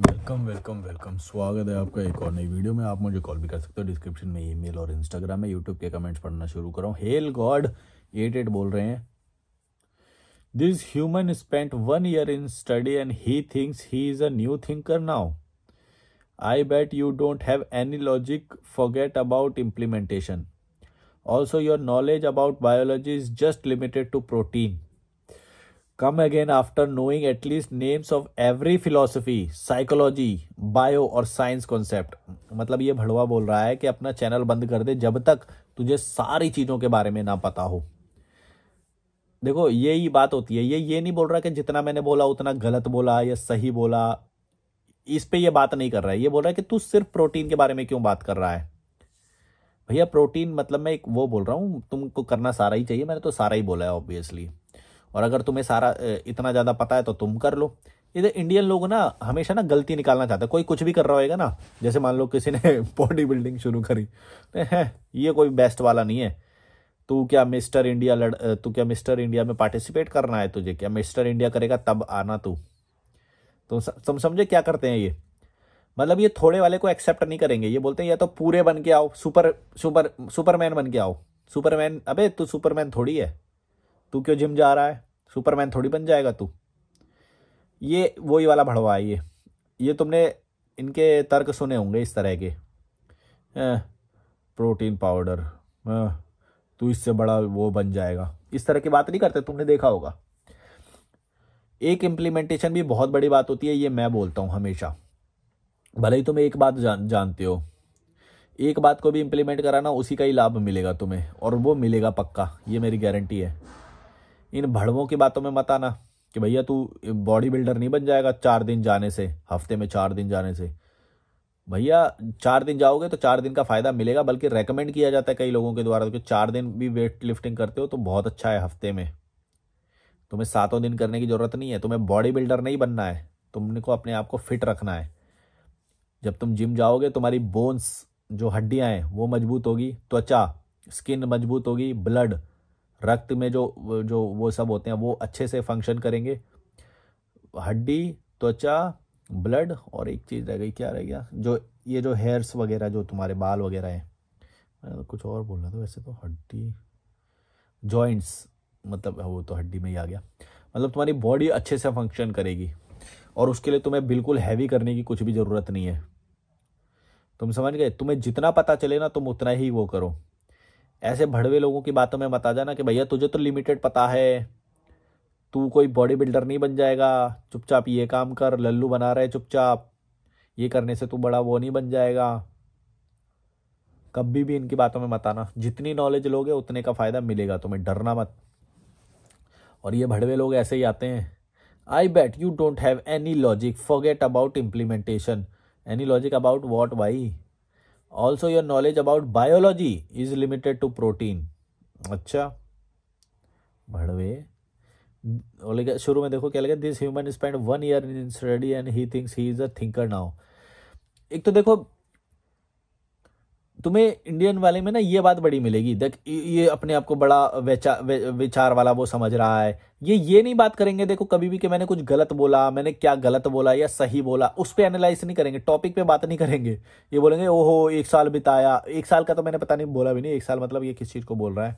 Welcome welcome welcome. स्वागत है आपका एक और नई वीडियो में। आप मुझे कॉल भी कर सकते हो, डिस्क्रिप्शन में ईमेल और इंस्टाग्राम में। यूट्यूब के कमेंट्स पढ़ना शुरू करो। हेल गॉड 88 बोल रहे हैं, this human spent 1 year in study and he thinks he is a new thinker now. I bet you don't have any logic, forget about implementation. Also your knowledge about biology is just limited to protein. Come again after knowing at least names of every philosophy, psychology, bio और science concept। मतलब ये भड़वा बोल रहा है कि अपना channel बंद कर दे जब तक तुझे सारी चीज़ों के बारे में ना पता हो। देखो यही बात होती है। ये नहीं बोल रहा कि जितना मैंने बोला उतना गलत बोला या सही बोला, इस पे ये बात नहीं कर रहा है। ये बोल रहा है कि तू सिर्फ प्रोटीन के बारे में क्यों बात कर रहा है। भैया प्रोटीन मतलब मैं एक वो बोल रहा हूँ, तुमको करना सारा ही चाहिए। मैंने तो सारा ही बोला है ऑब्वियसली। और अगर तुम्हें सारा इतना ज़्यादा पता है तो तुम कर लो। इधर इंडियन लोग ना हमेशा ना गलती निकालना चाहते हैं। कोई कुछ भी कर रहा होगा ना, जैसे मान लो किसी ने बॉडी बिल्डिंग शुरू करी, तो है ये कोई बेस्ट वाला नहीं है। तू क्या मिस्टर इंडिया में पार्टिसिपेट करना है तुझे? क्या मिस्टर इंडिया करेगा तब आना तू। तुम समझे क्या करते हैं ये? मतलब ये थोड़े वाले को एक्सेप्ट नहीं करेंगे। ये बोलते हैं या तो पूरे बन के आओ, सुपरमैन बन के आओ। सुपरमैन? अबे तू सुपरमैन थोड़ी है। तू क्यों जिम जा रहा है? सुपरमैन थोड़ी बन जाएगा तू। ये वही वाला भड़वा है ये तुमने इनके तर्क सुने होंगे इस तरह के। प्रोटीन पाउडर, तू इससे बड़ा वो बन जाएगा, इस तरह की बात नहीं करते, तुमने देखा होगा। एक इम्प्लीमेंटेशन भी बहुत बड़ी बात होती है, ये मैं बोलता हूँ हमेशा। भले ही तुम एक बात जानते हो, एक बात को भी इम्प्लीमेंट कराना, उसी का ही लाभ मिलेगा तुम्हें, और वो मिलेगा पक्का, ये मेरी गारंटी है। इन भड़वों की बातों में मत आना कि भैया तू बॉडी बिल्डर नहीं बन जाएगा 4 दिन जाने से, हफ्ते में 4 दिन जाने से। भैया 4 दिन जाओगे तो 4 दिन का फायदा मिलेगा, बल्कि रेकमेंड किया जाता है कई लोगों के द्वारा कि 4 दिन भी वेट लिफ्टिंग करते हो तो बहुत अच्छा है हफ्ते में। तुम्हें 7 दिन करने की जरूरत नहीं है। तुम्हें बॉडी बिल्डर नहीं बनना है, तुमको अपने आप को फिट रखना है। जब तुम जिम जाओगे तुम्हारी बोन्स, जो हड्डियां हैं वो मजबूत होगी, त्वचा स्किन मजबूत होगी, ब्लड रक्त में जो जो वो सब होते हैं वो अच्छे से फंक्शन करेंगे। हड्डी, त्वचा, ब्लड, और एक चीज़ रह गई, क्या रह गया, जो ये जो हेयर्स वगैरह, जो तुम्हारे बाल वगैरह हैं। मैंने तो कुछ और बोलना था वैसे तो। हड्डी, जॉइंट्स, मतलब वो तो हड्डी में ही आ गया। मतलब तुम्हारी बॉडी अच्छे से फंक्शन करेगी, और उसके लिए तुम्हें बिल्कुल हैवी करने की कुछ भी ज़रूरत नहीं है। तुम समझ गए? तुम्हें जितना पता चले ना तुम उतना ही वो करो। ऐसे भड़वे लोगों की बातों में मत आ जाना कि भैया तुझे तो लिमिटेड पता है, तू कोई बॉडी बिल्डर नहीं बन जाएगा, चुपचाप ये काम कर, लल्लू बना रहे चुपचाप, ये करने से तू बड़ा वो नहीं बन जाएगा। कभी भी इनकी बातों में मत आना। जितनी नॉलेज लोगे उतने का फायदा मिलेगा तुम्हें, डरना मत। और ये भड़वे लोग ऐसे ही आते हैं। I bet you don't have any logic, forget about implementation. Any logic about what भाई? Also your knowledge about biology is limited to protein. अच्छा भड़वे। और लेकिन शुरू में देखो क्या लगा, this human spend 1 year in study and he thinks he is a thinker now. एक तो देखो तुम्हें इंडियन वाले में ना ये बात बड़ी मिलेगी, देख ये अपने आप को बड़ा विचार वाला वो समझ रहा है। ये नहीं बात करेंगे देखो कभी भी कि मैंने कुछ गलत बोला, मैंने क्या गलत बोला या सही बोला, उस पर एनालाइज नहीं करेंगे, टॉपिक पे बात नहीं करेंगे। ये बोलेंगे ओहो 1 साल बिताया, 1 साल का तो मैंने पता नहीं बोला भी नहीं, 1 साल मतलब ये किस चीज को बोल रहा है।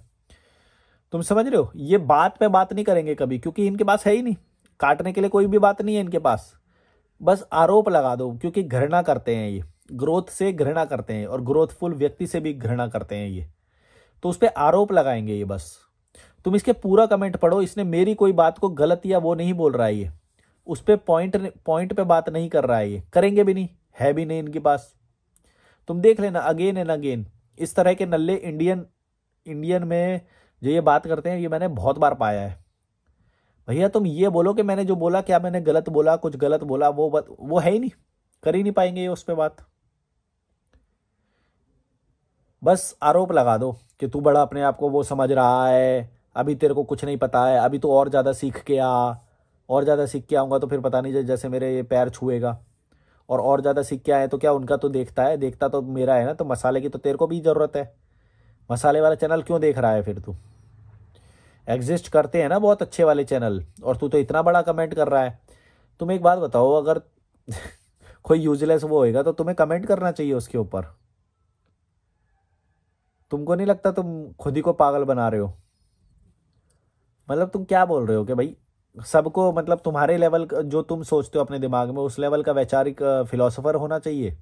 तुम समझ रहे हो? ये बात पे बात नहीं करेंगे कभी, क्योंकि इनके पास है ही नहीं, काटने के लिए कोई भी बात नहीं है इनके पास। बस आरोप लगा दो, क्योंकि घृणा करते हैं ये, ग्रोथ से घृणा करते हैं, और ग्रोथफुल व्यक्ति से भी घृणा करते हैं ये, तो उस पर आरोप लगाएंगे ये बस। तुम इसके पूरा कमेंट पढ़ो, इसने मेरी कोई बात को गलत या वो नहीं बोल रहा है ये, उस पर पॉइंट पे बात नहीं कर रहा है, ये करेंगे भी नहीं, है भी नहीं इनके पास। तुम देख लेना अगेन एंड अगेन, इस तरह के नल्ले इंडियन में जो ये बात करते हैं, ये मैंने बहुत बार पाया है। भैया तुम ये बोलो कि मैंने जो बोला, क्या मैंने गलत बोला, कुछ गलत बोला, वो है ही नहीं, कर ही नहीं पाएंगे ये उस पर बात। बस आरोप लगा दो कि तू बड़ा अपने आप को वो समझ रहा है, अभी तेरे को कुछ नहीं पता है, अभी तू और ज़्यादा सीख के आ, और ज़्यादा सीख के आऊँगा तो फिर पता नहीं जैसे मेरे ये पैर छुएगा, और ज़्यादा सीख के आए तो क्या उनका तो देखता है, देखता तो मेरा है ना, तो मसाले की तो तेरे को भी ज़रूरत है। मसाले वाला चैनल क्यों देख रहा है फिर तू? एग्जिस्ट करते हैं ना बहुत अच्छे वाले चैनल, और तू तो इतना बड़ा कमेंट कर रहा है। तुम एक बात बताओ, अगर कोई यूजलेस वो होएगा तो तुम्हें कमेंट करना चाहिए उसके ऊपर। तुमको नहीं लगता तुम खुद ही को पागल बना रहे हो? मतलब तुम क्या बोल रहे हो कि भाई सबको, मतलब तुम्हारे लेवल जो तुम सोचते हो अपने दिमाग में उस लेवल का वैचारिक फिलोसोफर होना चाहिए,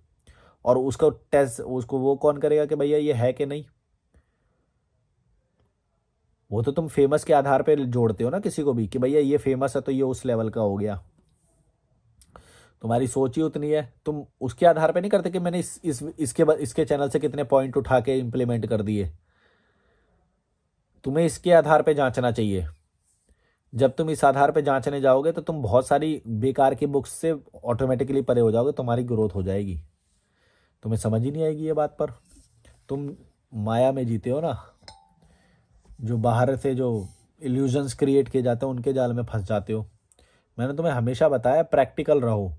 और उसको टेस्ट, उसको वो कौन करेगा कि भैया ये है कि नहीं? वो तो तुम फेमस के आधार पे जोड़ते हो ना किसी को भी कि भैया ये फेमस है तो ये उस लेवल का हो गया। तुम्हारी सोच ही उतनी है, तुम उसके आधार पे नहीं करते कि मैंने इसके चैनल से कितने पॉइंट उठा के इंप्लीमेंट कर दिए। तुम्हें इसके आधार पे जांचना चाहिए। जब तुम इस आधार पे जांचने जाओगे तो तुम बहुत सारी बेकार की बुक्स से ऑटोमेटिकली परे हो जाओगे, तुम्हारी ग्रोथ हो जाएगी। तुम्हें समझ ही नहीं आएगी ये बात, पर तुम माया में जीते हो ना, जो बाहर से जो इल्यूजन्स क्रिएट किए जाते हैं उनके जाल में फंस जाते हो। मैंने तुम्हें हमेशा बताया प्रैक्टिकल रहो,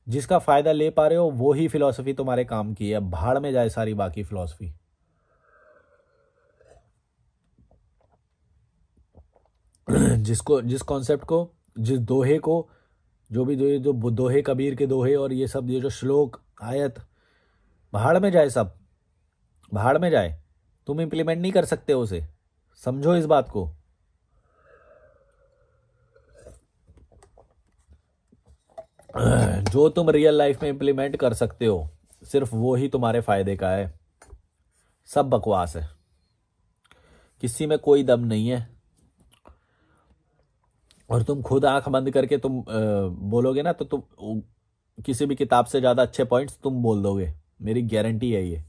जिसका फायदा ले पा रहे हो वो ही फिलॉसफी तुम्हारे काम की है, भाड़ में जाए सारी बाकी फिलॉसफी। जिस कॉन्सेप्ट को, जिस दोहे को, जो भी जो दोहे, कबीर के दोहे और ये सब, ये जो श्लोक आयत, भाड़ में जाए सब, भाड़ में जाए। तुम इंप्लीमेंट नहीं कर सकते उसे, समझो इस बात को। जो तुम रियल लाइफ में इंप्लीमेंट कर सकते हो सिर्फ वो ही तुम्हारे फायदे का है, सब बकवास है, किसी में कोई दम नहीं है। और तुम खुद आंख बंद करके तुम बोलोगे ना तो तुम किसी भी किताब से ज्यादा अच्छे पॉइंट्स तुम बोल दोगे, मेरी गारंटी है ये।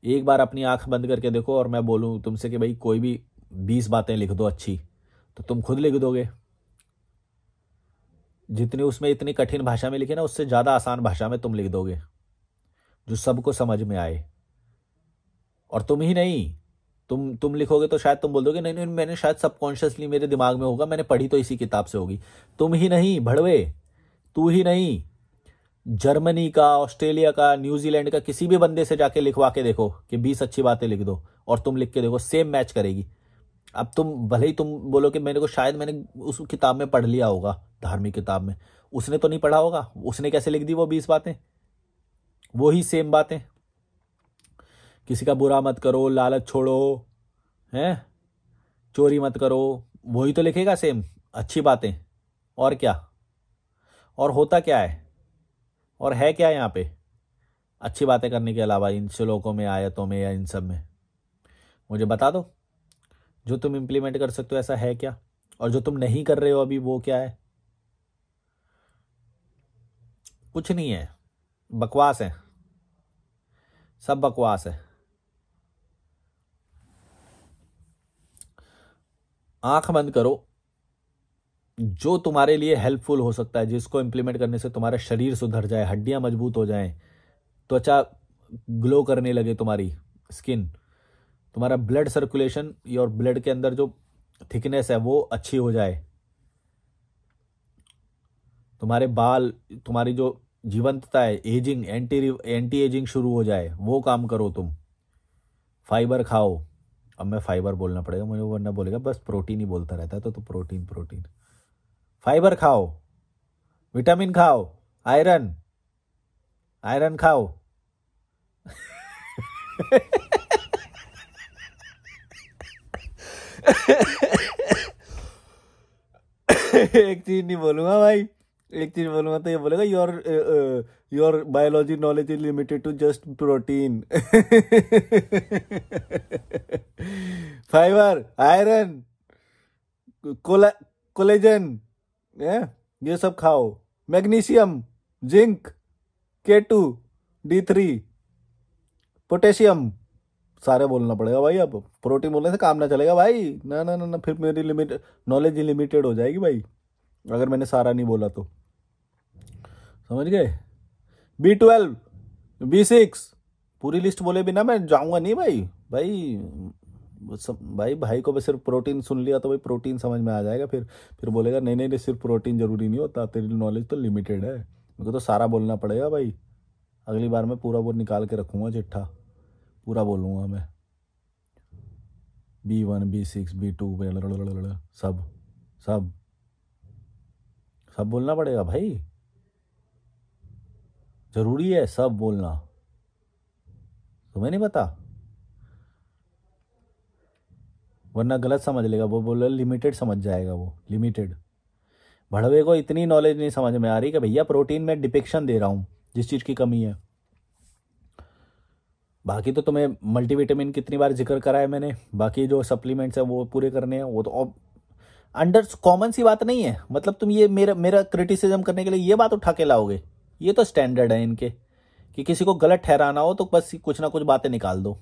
एक बार अपनी आंख बंद करके देखो और मैं बोलूं तुमसे कि भाई कोई भी 20 बातें लिख दो अच्छी, तो तुम खुद लिख दोगे। जितनी उसमें इतनी कठिन भाषा में लिखे ना, उससे ज्यादा आसान भाषा में तुम लिख दोगे, जो सबको समझ में आए। और तुम ही नहीं, तुम लिखोगे तो शायद तुम बोल दोगे नहीं नहीं, मैंने शायद सबकॉन्शियसली मेरे दिमाग में होगा, मैंने पढ़ी तो इसी किताब से होगी। तुम ही नहीं भड़वे, तू ही नहीं, जर्मनी का, ऑस्ट्रेलिया का, न्यूजीलैंड का किसी भी बंदे से जाके लिखवा के देखो कि 20 अच्छी बातें लिख दो, और तुम लिख के देखो सेम मैच करेगी। अब तुम भले ही तुम बोलो कि मेरे को शायद मैंने उस किताब में पढ़ लिया होगा, धार्मिक किताब में, उसने तो नहीं पढ़ा होगा, उसने कैसे लिख दी वो 20 बातें, वो ही सेम बातें। किसी का बुरा मत करो, लालच छोड़ो, हैं, चोरी मत करो, वही तो लिखेगा सेम अच्छी बातें। और क्या, और होता क्या है, और है क्या यहाँ पे अच्छी बातें करने के अलावा इन श्लोकों में, आयतों में, या इन सब में? मुझे बता दो, जो तुम इंप्लीमेंट कर सकते हो ऐसा है क्या, और जो तुम नहीं कर रहे हो अभी वो क्या है? कुछ नहीं है, बकवास है, सब बकवास है। आंख बंद करो, जो तुम्हारे लिए हेल्पफुल हो सकता है, जिसको इंप्लीमेंट करने से तुम्हारा शरीर सुधर जाए, हड्डियां मजबूत हो जाएं, त्वचा ग्लो करने लगे, तुम्हारी स्किन, तुम्हारा ब्लड सर्कुलेशन, और ब्लड के अंदर जो थिकनेस है वो अच्छी हो जाए, तुम्हारे बाल, तुम्हारी जो जीवंतता है, एजिंग, एंटी एजिंग शुरू हो जाए, वो काम करो तुम। फाइबर खाओ। अब मैं फाइबर बोलना पड़ेगा मुझे, वरना बोलेगा बस प्रोटीन ही बोलता रहता है, तो प्रोटीन प्रोटीन। फाइबर खाओ, विटामिन खाओ, आयरन, आयरन खाओ। एक चीज नहीं बोलूंगा भाई, एक चीज बोलूंगा तो ये बोलेगा your your biology knowledge is limited to just protein. Fibre, iron, cola collagen, ये सब खाओ, magnesium, zinc, K2, D3, potassium, सारे बोलना पड़ेगा भाई। अब प्रोटीन बोलने से काम ना चलेगा भाई, ना ना ना ना, फिर मेरी लिमिट नॉलेज लिमिटेड हो जाएगी भाई, अगर मैंने सारा नहीं बोला तो। समझ गए? B12, B6, पूरी लिस्ट बोले बिना मैं जाऊंगा नहीं भाई। भाई सब भाई, भाई को बस सिर्फ प्रोटीन सुन लिया तो भाई प्रोटीन समझ में आ जाएगा, फिर बोलेगा नहीं नहीं नहीं, सिर्फ प्रोटीन जरूरी नहीं होता, तेरी नॉलेज तो लिमिटेड है। मेरे को तो सारा बोलना पड़ेगा भाई, अगली बार मैं पूरा वो निकाल के रखूंगा चिट्ठा, पूरा बोलूंगा मैं। B1, B6, B2, सब सब सब बोलना पड़ेगा भाई। जरूरी है सब बोलना? तुम्हें नहीं पता? वरना गलत समझ लेगा, वो बोले लिमिटेड समझ जाएगा, वो लिमिटेड। भड़वे को इतनी नॉलेज नहीं समझ में आ रही कि भैया प्रोटीन में डिपिक्शन दे रहा हूँ जिस चीज़ की कमी है। बाकी तो तुम्हें मल्टीविटामिन कितनी बार जिक्र करा है मैंने, बाकी जो सप्लीमेंट्स है वो पूरे करने हैं, वो तो अंडर कॉमन सी बात नहीं है। मतलब तुम ये मेरा मेरा क्रिटिसिज्म करने के लिए ये बात उठा के लाओगे? ये तो स्टैंडर्ड है इनके कि किसी को गलत ठहराना हो तो बस कुछ ना कुछ बातें निकाल दो।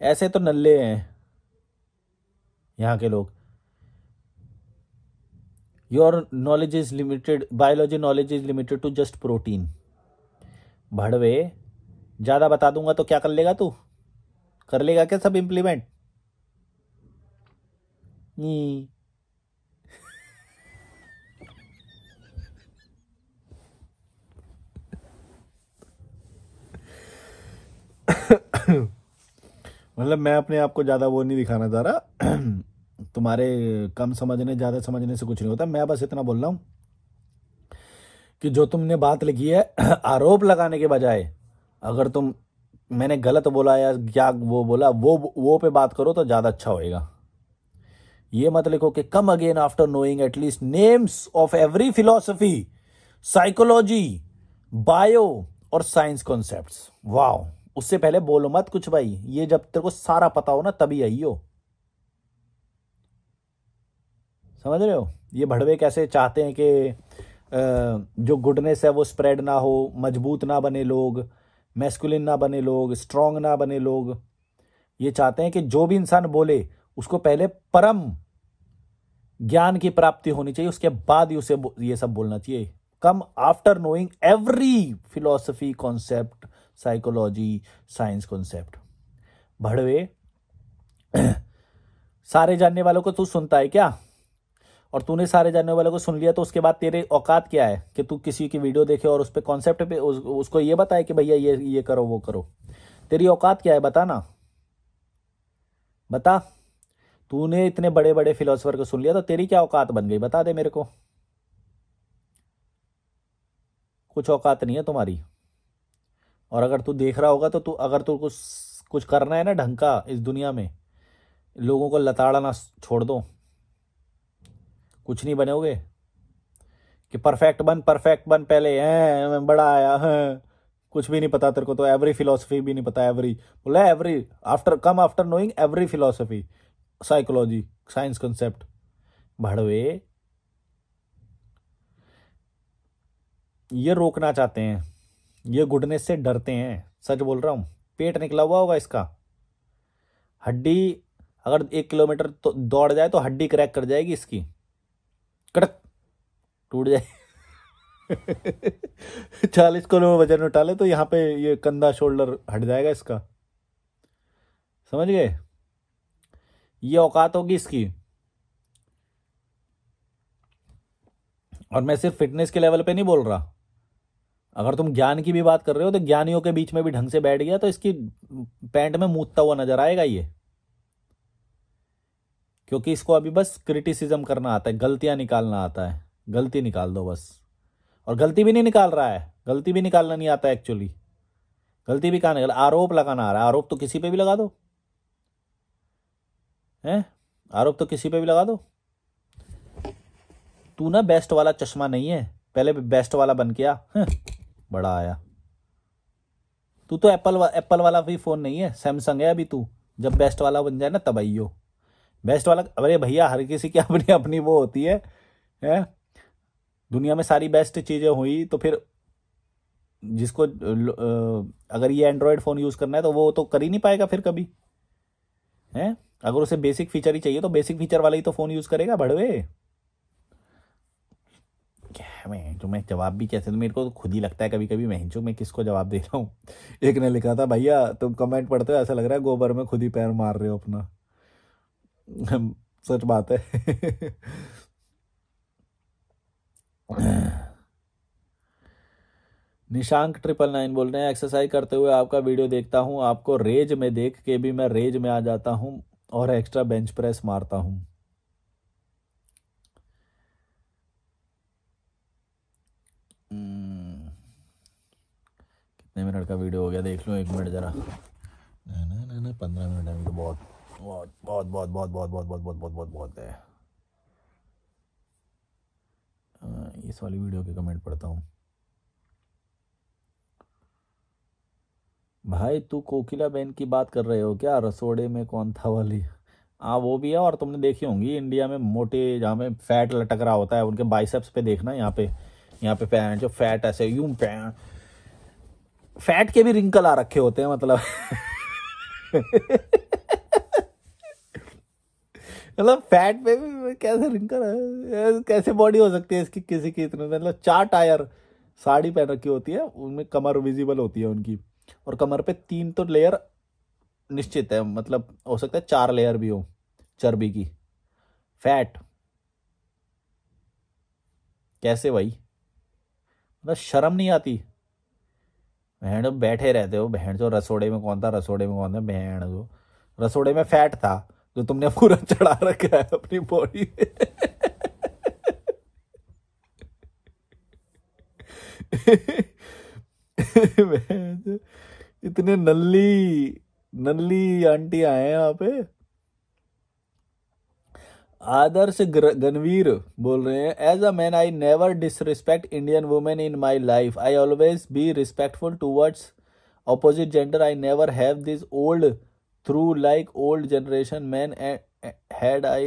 ऐसे तो नल्ले हैं यहाँ के लोग। Your knowledge is limited, biology knowledge is limited to just protein. भड़वे, ज्यादा बता दूंगा तो क्या कर लेगा तू? कर लेगा क्या सब इम्प्लीमेंट? मतलब मैं अपने आप को ज़्यादा वो नहीं दिखाना चाह रहा। तुम्हारे कम समझने ज़्यादा समझने से कुछ नहीं होता। मैं बस इतना बोल रहा हूँ कि जो तुमने बात लिखी है आरोप लगाने के बजाय, अगर तुम मैंने गलत बोला या क्या वो बोला वो पे बात करो तो ज़्यादा अच्छा होएगा। ये मत लिखो कि come again after knowing at least names of every philosophy, psychology, bio और साइंस कॉन्सेप्ट्स। वाओ, उससे पहले बोलो मत कुछ भाई। ये जब तेरे को सारा पता हो ना तभी आई हो। समझ रहे हो? ये भड़वे कैसे चाहते हैं कि जो गुडनेस है वो स्प्रेड ना हो, मजबूत ना बने लोग, मैस्कुलिन ना बने लोग, स्ट्रांग ना बने लोग। ये चाहते हैं कि जो भी इंसान बोले उसको पहले परम ज्ञान की प्राप्ति होनी चाहिए, उसके बाद ही उसे ये सब बोलना चाहिए। Come after knowing every philosophy concept, psychology, science concept. भड़वे, सारे जानने वालों को तू सुनता है क्या? और तूने सारे जानने वालों को सुन लिया तो उसके बाद तेरे औकात क्या है कि तू किसी की वीडियो देखे और उस पे कॉन्सेप्ट पे उसको ये बताए कि भैया ये करो वो करो? तेरी औकात क्या है बता ना, बता। तूने इतने बड़े बड़े फिलोसोफर को सुन लिया तो तेरी क्या औकात बन गई, बता दे मेरे को। कुछ औकात नहीं है तुम्हारी। और अगर तू देख रहा होगा तो तू, अगर तू कुछ कुछ करना है ना ढंग का इस दुनिया में, लोगों को लताड़ना छोड़ दो। कुछ नहीं बनोगे कि परफेक्ट बन पहले है मैं बड़ा आया है। कुछ भी नहीं पता तेरे को तो, एवरी फिलोसफी भी नहीं पता। एवरी बोला, every after knowing every philosophy, psychology, science concept. भड़वे, ये रोकना चाहते हैं, ये गुडनेस से डरते हैं। सच बोल रहा हूं, पेट निकला हुआ होगा इसका। हड्डी अगर 1 किलोमीटर तो दौड़ जाए तो हड्डी क्रैक कर जाएगी इसकी, कड़क टूट जाए। 40 किलो वजन उठा ले तो यहाँ पे ये कंधा शोल्डर हट जाएगा इसका। समझ गए? ये औकात होगी इसकी। और मैं सिर्फ फिटनेस के लेवल पे नहीं बोल रहा, अगर तुम ज्ञान की भी बात कर रहे हो तो ज्ञानियों के बीच में भी ढंग से बैठ गया तो इसकी पैंट में मूतता हुआ नजर आएगा ये। क्योंकि इसको अभी बस क्रिटिसिज्म करना आता है, गलतियां निकालना आता है। गलती निकाल दो बस। और गलती भी नहीं निकाल रहा है, गलती भी निकालना नहीं आता एक्चुअली। गलती भी कहाँ निकाल, आरोप लगाना आ रहा है। आरोप तो किसी पे भी लगा दो, हैं? आरोप तो किसी पे भी लगा दो। तू ना बेस्ट वाला चश्मा नहीं है, पहले बेस्ट वाला बन के आ। बड़ा आया। तू तो एप्पल वाला भी फोन नहीं है, सैमसंग है अभी तू। जब बेस्ट वाला बन जाए ना तब आइयो। बेस्ट वाला, अरे भैया हर किसी की अपनी अपनी वो होती है? दुनिया में सारी बेस्ट चीजें हुई तो फिर जिसको अगर ये एंड्रॉयड फोन यूज करना है तो वो तो कर ही नहीं पाएगा फिर कभी, है? अगर उसे बेसिक फीचर ही चाहिए तो बेसिक फीचर वाला ही तो फोन यूज करेगा भड़वे। क्या मैं जवाब भी कैसे, तो मेरे को तो खुद ही लगता है कभी कभी मैं किसको जवाब दे रहा हूँ। एक ने लिखा था, भैया तुम कमेंट पढ़ते हो ऐसा लग रहा है गोबर में खुद ही पैर मार रहे हो अपना। सच बात है। निशांक 999 बोल रहे हैं, एक्सरसाइज करते हुए आपका वीडियो देखता हूँ, आपको रेज में देख के भी मैं रेज में आ जाता हूँ और एक्स्ट्रा बेंच प्रेस मारता हूँ। कितने मिनट का वीडियो हो गया देख लो, 1 मिनट जरा। नहीं 15 मिनट है तो बहुत बहुत बहुत बहुत बहुत बहुत बहुत बहुत बहुत बहुत बहुत बहुत है। इस वाली वीडियो के कमेंट पढ़ता हूँ। भाई तू कोकिला बहन की बात कर रहे हो क्या? रसोड़े में कौन था वाली? हाँ वो भी है। और तुमने देखी होंगी इंडिया में मोटे जहाँ में फैट लटक रहा होता है, उनके बाइसेप्स पे देखना, यहाँ पे पैंट जो फैट ऐसे यूं पैंट, फैट के भी रिंकल आ रखे होते हैं मतलब मतलब फैट पे भी कैसे रिंकल है, कैसे बॉडी हो सकती है इसकी किसी की इतने, मतलब 4 टायर साड़ी पहन रखी होती है, उनमें कमर विजिबल होती है उनकी, और कमर पे 3 तो लेयर निश्चित है, मतलब हो सकता है 4 लेयर भी हो चर्बी की। फैट कैसे भाई? मतलब शर्म नहीं आती? बहन जो बैठे रहते हो, बहन जो रसोड़े में कौन था, रसोड़े में कौन था, बहन जो रसोड़े में फैट था जो तुमने पूरा चढ़ा रखा है अपनी बॉडी पे बहन जो, इतने नल्ली नल्ली आंटी आए हैं यहाँ पे। आदर्श गणवीर बोल रहे हैं, as a man I never disrespect Indian women in my life, I always be respectful towards opposite gender, I never have this old through like old generation men, had I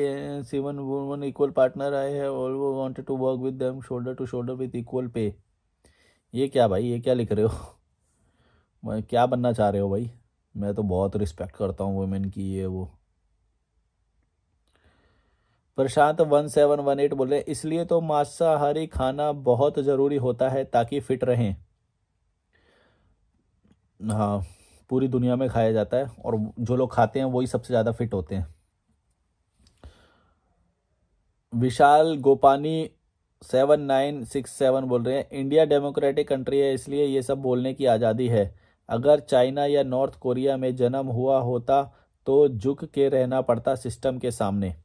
even woman equal partner, I have always wanted to work with them shoulder to shoulder with equal pay। ये क्या भाई, ये क्या लिख रहे हो? मैं क्या बनना चाह रहे हो भाई? मैं तो बहुत रिस्पेक्ट करता हूँ वुमेन की, ये वो। प्रशांत 1718 बोल रहे हैं, इसलिए तो मांसाहारी खाना बहुत जरूरी होता है ताकि फिट रहें। हाँ, पूरी दुनिया में खाया जाता है और जो लोग खाते हैं वही सबसे ज़्यादा फिट होते हैं। विशाल गोपानी 7967 बोल रहे हैं, इंडिया डेमोक्रेटिक कंट्री है इसलिए ये सब बोलने की आज़ादी है, अगर चाइना या नॉर्थ कोरिया में जन्म हुआ होता तो झुक के रहना पड़ता सिस्टम के सामने।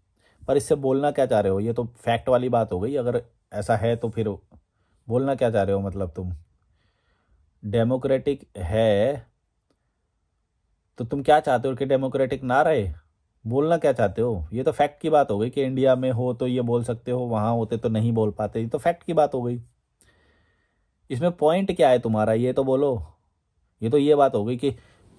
पर इससे बोलना क्या चाह रहे हो? ये तो फैक्ट वाली बात हो गई। अगर ऐसा है तो फिर बोलना क्या चाह रहे हो? मतलब तुम डेमोक्रेटिक है तो तुम क्या चाहते हो कि डेमोक्रेटिक ना रहे? बोलना क्या चाहते हो? ये तो फैक्ट की बात हो गई कि इंडिया में हो तो ये बोल सकते हो, वहां होते तो नहीं बोल पाते। ये तो फैक्ट की बात हो गई। इसमें पॉइंट क्या है तुम्हारा, ये तो बोलो। ये तो ये बात हो गई कि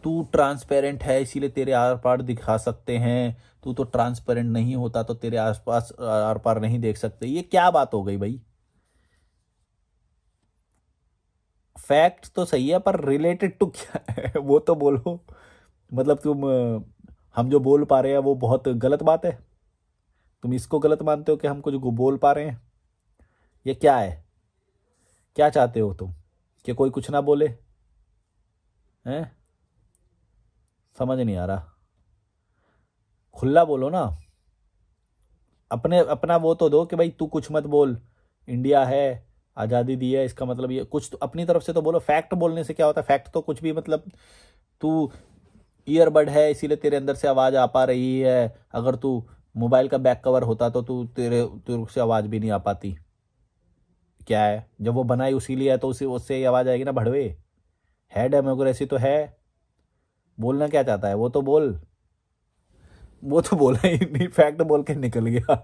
तू ट्रांसपेरेंट है इसीलिए तेरे आर पार दिखा सकते हैं, तू तो ट्रांसपेरेंट नहीं होता तो तेरे आसपास आर पार नहीं देख सकते। ये क्या बात हो गई भाई? फैक्ट तो सही है पर रिलेटेड टू क्या है वो तो बोलो। मतलब तुम हम जो बोल पा रहे हैं वो बहुत गलत बात है? तुम इसको गलत मानते हो कि हम कुछ बोल पा रहे हैं? ये क्या है? क्या चाहते हो तुम कि कोई कुछ ना बोले? हैं? समझ नहीं आ रहा। खुला बोलो ना, अपने अपना वो तो दो कि भाई तू कुछ मत बोल, इंडिया है, आज़ादी दी है, इसका मतलब ये कुछ तो अपनी तरफ से तो बोलो। फैक्ट बोलने से क्या होता है? फैक्ट तो कुछ भी, मतलब तू ईयरबड है इसीलिए तेरे अंदर से आवाज़ आ पा रही है, अगर तू मोबाइल का बैक कवर होता तो तू तेरे तेरे से आवाज़ भी नहीं आ पाती। क्या है, जब वो बनाई उसी लिए है तो उसी उससे ही आवाज़ आएगी ना भड़वे। है डेमोक्रेसी तो है। बोलना क्या चाहता है वो तो बोल। वो तो बोला ही नहीं, फैक्ट बोल के निकल गया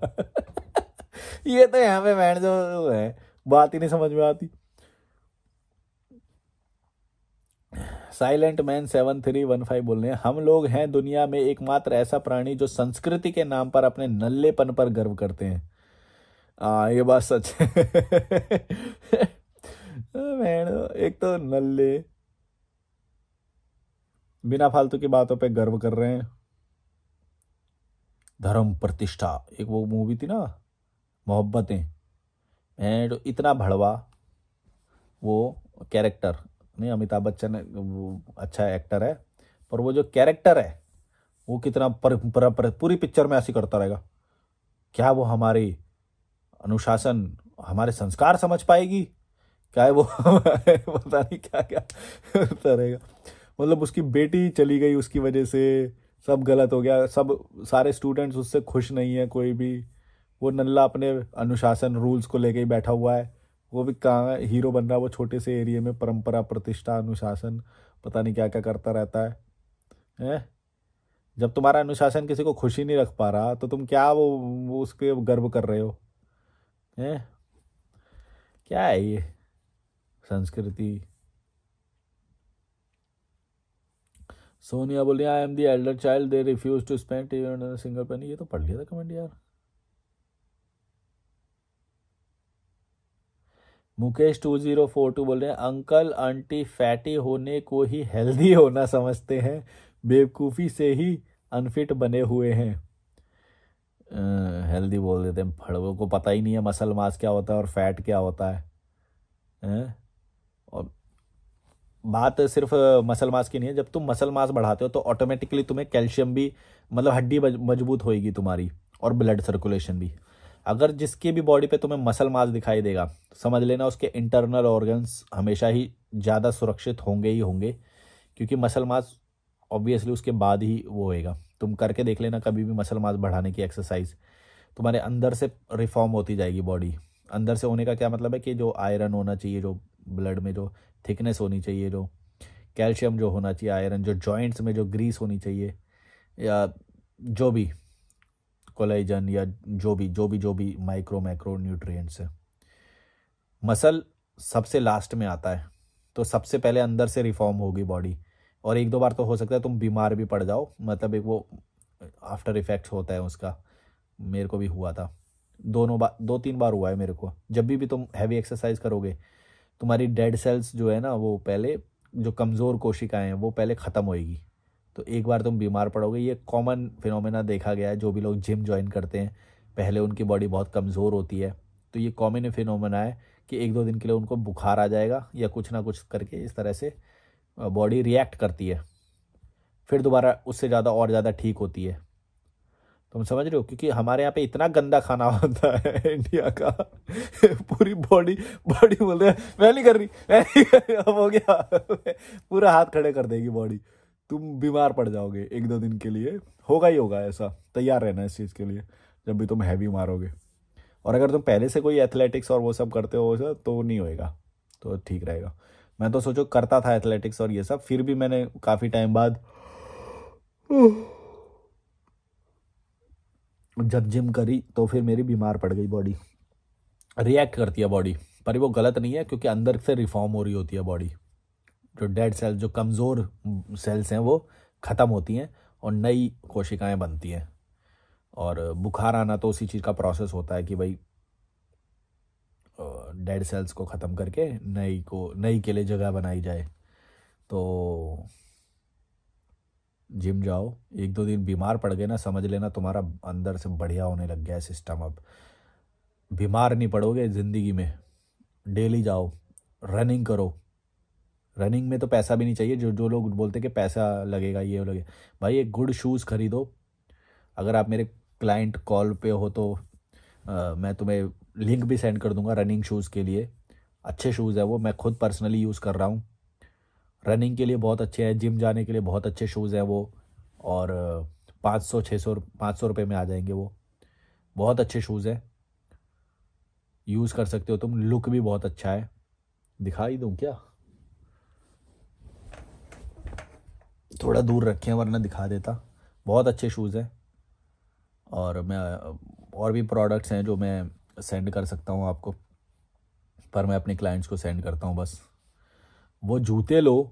ये तो यहाँ पे बैठ जो है, बात ही नहीं समझ में आती। साइलेंट मैन 7315 बोल रहे हैं, हम लोग हैं दुनिया में एकमात्र ऐसा प्राणी जो संस्कृति के नाम पर अपने नल्लेपन पर गर्व करते हैं। ये बात सच है एक तो नल्ले बिना फालतू की बातों पे गर्व कर रहे हैं। धर्म प्रतिष्ठा, एक वो मूवी थी ना, मोहब्बतें, एंड इतना भड़वा वो कैरेक्टर नहीं। अमिताभ बच्चन वो अच्छा एक्टर है, पर वो जो कैरेक्टर है वो कितना पूरी पिक्चर में ऐसी करता रहेगा। क्या वो हमारी अनुशासन, हमारे संस्कार समझ पाएगी? क्या है वो पता नहीं क्या क्या करता रहेगा। मतलब उसकी बेटी चली गई उसकी वजह से, सब गलत हो गया, सब सारे स्टूडेंट्स उससे खुश नहीं है कोई भी। वो नल्ला अपने अनुशासन रूल्स को लेके ही बैठा हुआ है वो भी कहाँ है, हीरो बन रहा है वो छोटे से एरिया में, परंपरा प्रतिष्ठा अनुशासन पता नहीं क्या क्या करता रहता है? जब तुम्हारा अनुशासन किसी को खुशी नहीं रख पा रहा तो तुम क्या वो उसके गर्व कर रहे हो? हैं? क्या है ये संस्कृति? सोनिया बोली I am the elder child, they refuse to spend even single penny. ये तो पढ़ लिया था कमेंट यार। मुकेश 2042 बोल रहे हैं अंकल आंटी फैटी होने को ही हेल्दी होना समझते हैं, बेवकूफ़ी से ही अनफिट बने हुए हैं। हेल्दी बोल देते हैं, फड़वों को पता ही नहीं है मसल मास क्या होता है और फैट क्या होता है। हैं? और बात सिर्फ मसल मास की नहीं है, जब तुम मसल मास बढ़ाते हो तो ऑटोमेटिकली तुम्हें कैल्शियम भी, मतलब हड्डी मजबूत होएगी तुम्हारी, और ब्लड सर्कुलेशन भी। अगर जिसकी भी बॉडी पे तुम्हें मसल मास दिखाई देगा, समझ लेना उसके इंटरनल ऑर्गन्स हमेशा ही ज़्यादा सुरक्षित होंगे ही होंगे, क्योंकि मसल मास ऑब्वियसली उसके बाद ही वो होएगा। तुम करके देख लेना कभी भी मसल मास बढ़ाने की एक्सरसाइज, तुम्हारे अंदर से रिफॉर्म होती जाएगी बॉडी। अंदर से होने का क्या मतलब है कि जो आयरन होना चाहिए, जो ब्लड में जो थिकनेस होनी चाहिए, जो कैल्शियम जो होना चाहिए, आयरन जो जॉइंट्स में जो ग्रीस होनी चाहिए, या जो भी कोलेजन, या जो भी माइक्रो मैक्रो न्यूट्रिएंट्स है, मसल सबसे लास्ट में आता है। तो सबसे पहले अंदर से रिफॉर्म होगी बॉडी, और एक दो बार तो हो सकता है तुम बीमार भी पड़ जाओ, मतलब एक वो आफ्टर इफेक्ट्स होता है उसका। मेरे को भी हुआ था, दोनों बार, 2-3 बार हुआ है मेरे को। जब भी तुम हैवी एक्सरसाइज करोगे, तुम्हारी डेड सेल्स जो है ना, वो पहले, जो कमज़ोर कोशिकाएं हैं वो पहले ख़त्म होएगी। तो एक बार तुम बीमार पड़ोगे, ये कॉमन फिनोमेना देखा गया है। जो भी लोग जिम ज्वाइन करते हैं, पहले उनकी बॉडी बहुत कमज़ोर होती है, तो ये कॉमन फिनोमेना है कि 1-2 दिन के लिए उनको बुखार आ जाएगा या कुछ ना कुछ करके इस तरह से बॉडी रिएक्ट करती है, फिर दोबारा उससे ज़्यादा और ज़्यादा ठीक होती है। तुम समझ रहे हो? क्योंकि हमारे यहाँ पे इतना गंदा खाना होता है इंडिया का। पूरी बॉडी बॉडी बोलते हैं मैं नहीं कर रही, मैं नहीं कर रही, अब हो गया। पूरा हाथ खड़े कर देगी बॉडी, तुम बीमार पड़ जाओगे 1-2 दिन के लिए। होगा ही होगा ऐसा, तैयार रहना इस चीज़ के लिए जब भी तुम हैवी मारोगे। और अगर तुम पहले से कोई एथलेटिक्स और वो सब करते हो, वो सब तो नहीं होएगा, तो ठीक रहेगा। मैं तो सोचो करता था एथलेटिक्स और ये सब, फिर भी मैंने काफ़ी टाइम बाद जब जिम करी तो फिर मेरी बीमार पड़ गई बॉडी, रिएक्ट करती है बॉडी। पर वो गलत नहीं है, क्योंकि अंदर से रिफॉर्म हो रही होती है बॉडी। जो डेड सेल्स, जो कमज़ोर सेल्स हैं वो ख़त्म होती हैं और नई कोशिकाएं बनती हैं। और बुखार आना तो उसी चीज़ का प्रोसेस होता है कि भाई डेड सेल्स को ख़त्म करके नई के लिए जगह बनाई जाए। तो जिम जाओ, 1-2 दिन बीमार पड़ गए ना, समझ लेना तुम्हारा अंदर से बढ़िया होने लग गया है सिस्टम। अब बीमार नहीं पड़ोगे ज़िंदगी में। डेली जाओ, रनिंग करो। रनिंग में तो पैसा भी नहीं चाहिए। जो जो लोग बोलते कि पैसा लगेगा, ये लगेगा, भाई एक गुड शूज़ खरीदो। अगर आप मेरे क्लाइंट कॉल पे हो तो मैं तुम्हें लिंक भी सेंड कर दूंगा रनिंग शूज़ के लिए। अच्छे शूज़ है वो, मैं खुद पर्सनली यूज़ कर रहा हूँ। रनिंग के लिए बहुत अच्छे हैं, जिम जाने के लिए बहुत अच्छे शूज़ हैं वो। और 500-600 में आ जाएंगे वो। बहुत अच्छे शूज़ हैं, यूज़ कर सकते हो तुम। लुक भी बहुत अच्छा है। दिखाई दूँ क्या? थोड़ा दूर रखे हैं वरना दिखा देता। बहुत अच्छे शूज़ हैं। और मैं और भी प्रोडक्ट्स हैं जो मैं सेंड कर सकता हूँ आपको, पर मैं अपने क्लाइंट्स को सेंड करता हूँ बस। वो जूते लो,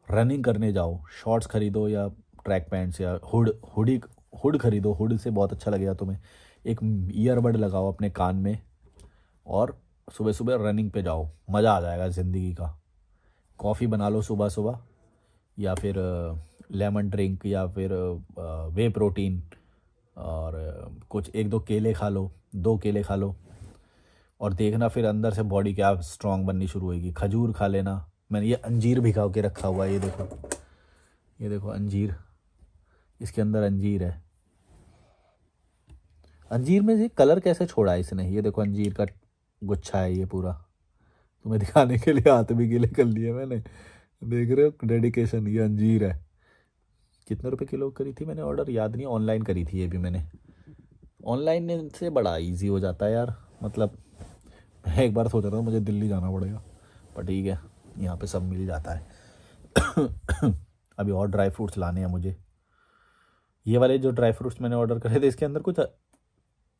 रनिंग करने जाओ, शॉर्ट्स खरीदो या ट्रैक पैंट्स या हुड खरीदो। हुड से बहुत अच्छा लगेगा तुम्हें। एक ईयरबड लगाओ अपने कान में और सुबह सुबह रनिंग पे जाओ, मज़ा आ जाएगा ज़िंदगी का। कॉफ़ी बना लो सुबह सुबह, या फिर लेमन ड्रिंक, या फिर वे प्रोटीन, और कुछ 1-2 केले खा लो, 2 केले खा लो, और देखना फिर अंदर से बॉडी क्या स्ट्रांग बननी शुरू होगी। खजूर खा लेना। मैंने ये अंजीर भिगा के रखा हुआ है, ये देखो, ये देखो अंजीर, इसके अंदर अंजीर है। अंजीर में से कलर कैसे छोड़ा है इसने? ये देखो अंजीर का गुच्छा है ये पूरा। तुम्हें दिखाने के लिए हाथ भी गीले कर लिए मैंने, देख रहे हो डेडिकेशन। ये अंजीर है। कितने रुपए किलो करी थी मैंने ऑर्डर, याद नहीं। ऑनलाइन करी थी ये भी मैंने। ऑनलाइन से बड़ा इजी हो जाता है यार, मतलब मैं एक बार सोच रहा था मुझे दिल्ली जाना पड़ेगा, पर ठीक है, यहाँ पे सब मिल जाता है। अभी और ड्राई फ्रूट्स लाने हैं मुझे। ये वाले जो ड्राई फ्रूट्स मैंने ऑर्डर करे थे, इसके अंदर कुछ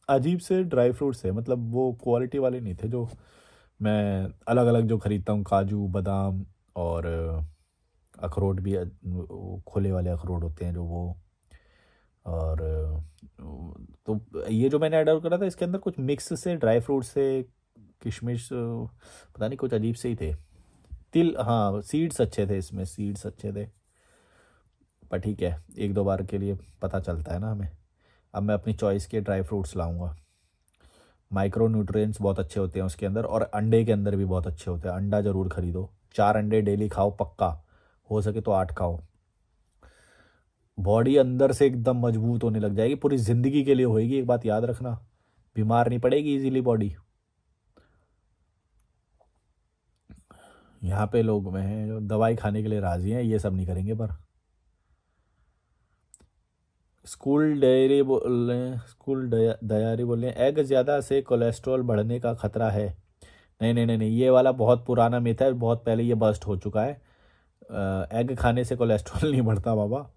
अजीब से ड्राई फ्रूट्स है, मतलब वो क्वालिटी वाले नहीं थे जो मैं अलग अलग जो ख़रीदता हूँ, काजू बादाम और अखरोट भी, वो खुले वाले अखरोट होते हैं जो वो, और तो ये जो मैंने ऑर्डर करा था इसके अंदर कुछ मिक्स से ड्राई फ्रूट से, किशमिश, पता नहीं कुछ अजीब से ही थे। तिल, हाँ सीड्स अच्छे थे, इसमें सीड्स अच्छे थे, पर ठीक है, एक दो बार के लिए पता चलता है ना हमें। अब मैं अपनी चॉइस के ड्राई फ्रूट्स लाऊंगा। माइक्रो न्यूट्रिएंट्स बहुत अच्छे होते हैं उसके अंदर, और अंडे के अंदर भी बहुत अच्छे होते हैं। अंडा ज़रूर खरीदो, 4 अंडे डेली खाओ पक्का, हो सके तो 8 खाओ। बॉडी अंदर से एकदम मजबूत होने लग जाएगी, पूरी ज़िंदगी के लिए होएगी, एक बात याद रखना, बीमार नहीं पड़ेगी इजीली बॉडी। यहाँ पे लोग में हैं जो दवाई खाने के लिए राजी हैं, ये सब नहीं करेंगे। पर स्कूल डायरी बोल रहे हैं एग ज़्यादा से कोलेस्ट्रॉल बढ़ने का खतरा है। नहीं नहीं नहीं नहीं, ये वाला बहुत पुराना मिथ है, बहुत पहले ये बस्ट हो चुका है। एग खाने से कोलेस्ट्रॉल नहीं बढ़ता बाबा।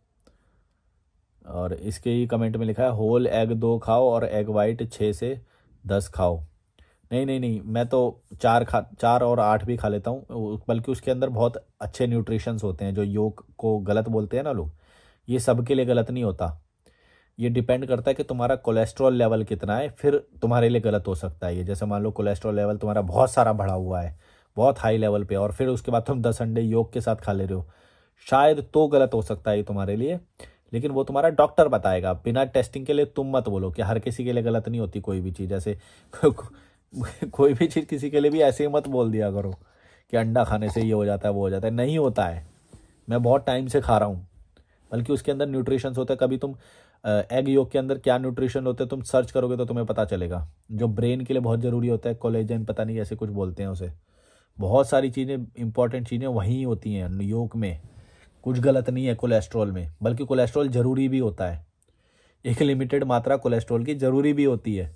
और इसके ही कमेंट में लिखा है होल एग 2 खाओ और एग वाइट 6 से 10 खाओ। नहीं नहीं नहीं, मैं तो 4 और 8 भी खा लेता हूँ, बल्कि उसके अंदर बहुत अच्छे न्यूट्रिशंस होते हैं। जो योग को गलत बोलते हैं ना लोग, ये सबके लिए गलत नहीं होता। ये डिपेंड करता है कि तुम्हारा कोलेस्ट्रॉल लेवल कितना है, फिर तुम्हारे लिए गलत हो सकता है ये। जैसे मान लो कोलेस्ट्रॉल लेवल तुम्हारा बहुत सारा बढ़ा हुआ है, बहुत हाई लेवल पे, और फिर उसके बाद तुम 10 अंडे योग के साथ खा ले रहे हो, शायद तो गलत हो सकता है ये तुम्हारे लिए। लेकिन वो तुम्हारा डॉक्टर बताएगा, बिना टेस्टिंग के लिए तुम मत बोलो कि हर किसी के लिए गलत नहीं होती कोई भी चीज़। जैसे कोई भी चीज़ किसी के लिए भी ऐसे ही मत बोल दिया करो कि अंडा खाने से ये हो जाता है वो हो जाता है, नहीं होता है। मैं बहुत टाइम से खा रहा हूँ, बल्कि उसके अंदर न्यूट्रिशंस होते हैं। कभी तुम एग योक के अंदर क्या न्यूट्रिशन होते हैं तुम सर्च करोगे तो तुम्हें पता चलेगा। जो ब्रेन के लिए बहुत ज़रूरी होता है, कोलेजन पता नहीं ऐसे कुछ बोलते हैं उसे, बहुत सारी चीज़ें, इंपॉर्टेंट चीज़ें वहीं होती हैं योग में। कुछ गलत नहीं है कोलेस्ट्रॉल में, बल्कि कोलेस्ट्रॉल ज़रूरी भी होता है। एक लिमिटेड मात्रा कोलेस्ट्रॉल की ज़रूरी भी होती है,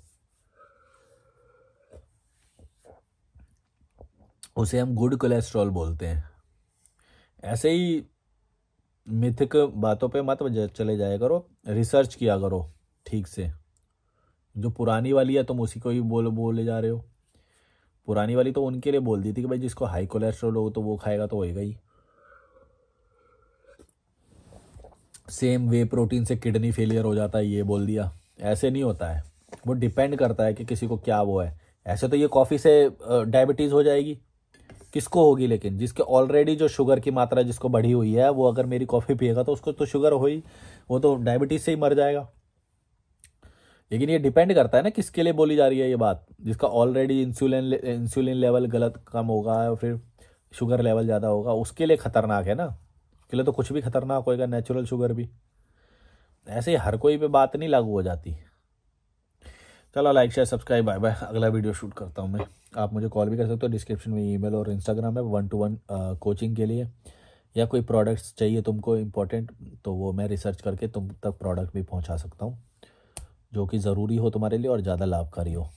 उसे हम गुड कोलेस्ट्रॉल बोलते हैं। ऐसे ही मिथिक बातों पे मत चले जाया करो, रिसर्च किया करो ठीक से। जो पुरानी वाली है तुम उसी को ही बोले जा रहे हो। पुरानी वाली तो उनके लिए बोल दी थी कि भाई जिसको हाई कोलेस्ट्रॉल हो तो वो खाएगा तो होएगा ही। सेम वे प्रोटीन से किडनी फेलियर हो जाता है, ये बोल दिया। ऐसे नहीं होता है, वो डिपेंड करता है कि किसी को क्या वो है। ऐसे तो ये कॉफ़ी से डायबिटीज़ हो जाएगी, किसको होगी? लेकिन जिसके ऑलरेडी जो शुगर की मात्रा जिसको बढ़ी हुई है, वो अगर मेरी कॉफ़ी पिएगा तो उसको तो शुगर हो ही, वो तो डायबिटीज़ से ही मर जाएगा। लेकिन ये डिपेंड करता है ना किसके लिए बोली जा रही है ये बात। जिसका ऑलरेडी इंसुलिन लेवल गलत कम होगा, फिर शुगर लेवल ज़्यादा होगा, उसके लिए खतरनाक है ना। उसके लिए तो कुछ भी खतरनाक होएगा, नेचुरल शुगर भी। ऐसे ही हर कोई पे बात नहीं लागू हो जाती। चलो like share subscribe, bye bye. अगला वीडियो शूट करता हूँ मैं। आप मुझे कॉल भी कर सकते हो, डिस्क्रिप्शन में ईमेल और इंस्टाग्राम है 1-to-1 कोचिंग के लिए। या कोई प्रोडक्ट्स चाहिए तुमको इम्पोर्टेंट, तो वो मैं रिसर्च करके तुम तक प्रोडक्ट भी पहुँचा सकता हूँ, जो कि ज़रूरी हो तुम्हारे लिए और ज़्यादा लाभकारी हो।